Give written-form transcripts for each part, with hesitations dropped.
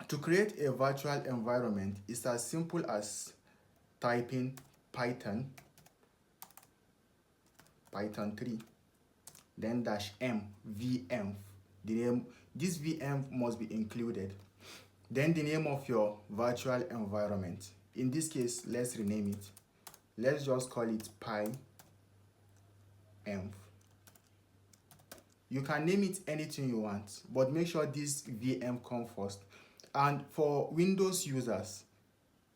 To create a virtual environment, it's as simple as typing Python 3, then -m venv. This venv must be included. Then the name of your virtual environment. In this case, let's rename it. Let's just call it pyenv. You can name it anything you want, but make sure this VM come first. And for Windows users,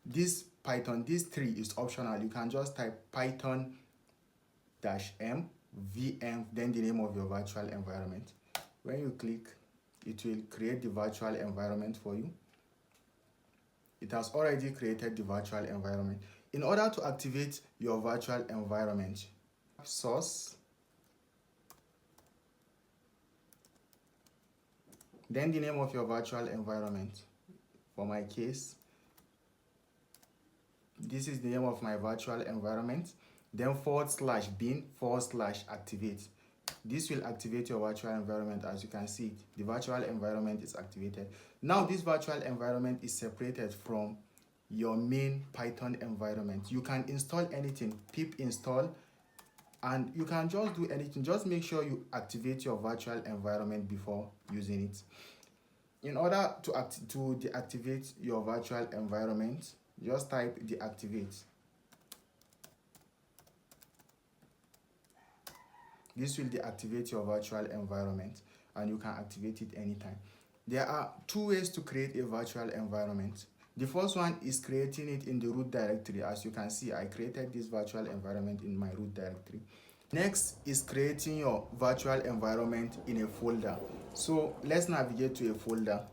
this 3 is optional. You can just type Python -m VM, then the name of your virtual environment. When you click, it will create the virtual environment for you. It has already created the virtual environment. In order to activate your virtual environment, source, then the name of your virtual environment. For my case, this is the name of my virtual environment. Then /bin/activate. This will activate your virtual environment. As you can see, the virtual environment is activated. Now this virtual environment is separated from your main Python environment. You can install anything, pip install, and you can just do anything. Just make sure you activate your virtual environment before using it. In order to deactivate your virtual environment, just type deactivate. This will deactivate your virtual environment, and you can activate it anytime. There are 2 ways to create a virtual environment. The first one is creating it in the root directory. As you can see, I created this virtual environment in my root directory. Next is creating your virtual environment in a folder. So let's navigate to a folder,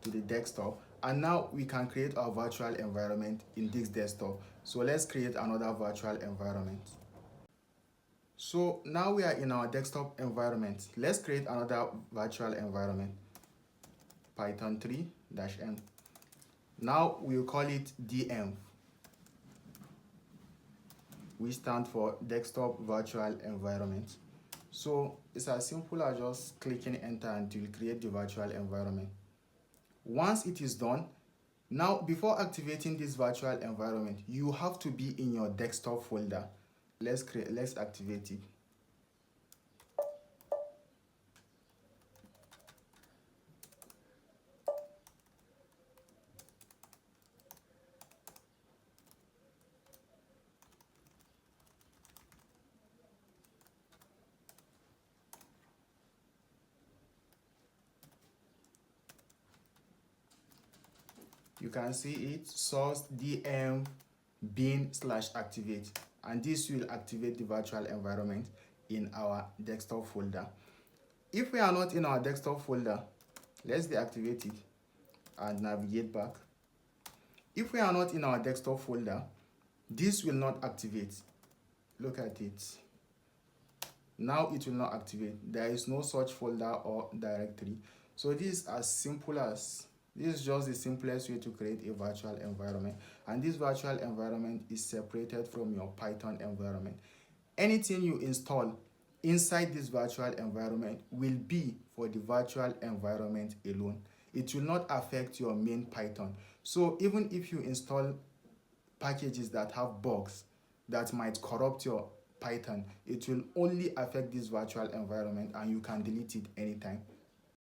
to the desktop, and now we can create our virtual environment in this desktop. So let's create another virtual environment. So now we are in our desktop environment. Let's create another virtual environment, Python 3-m. Now we'll call it DM, which stands for Desktop Virtual Environment. So it's as simple as just clicking enter and it will create the virtual environment. Once it is done, now before activating this virtual environment, you have to be in your desktop folder. Let's activate it. You can see it, source dm bin/activate, and this will activate the virtual environment in our desktop folder. If we are not in our desktop folder, let's deactivate it and navigate back. If we are not in our desktop folder, this will not activate. Look at it. Now it will not activate. There is no such folder or directory. So this is as simple as this is just the simplest way to create a virtual environment, and this virtual environment is separated from your Python environment. Anything you install inside this virtual environment will be for the virtual environment alone. It will not affect your main Python. So even if you install packages that have bugs that might corrupt your Python, it will only affect this virtual environment, and you can delete it anytime.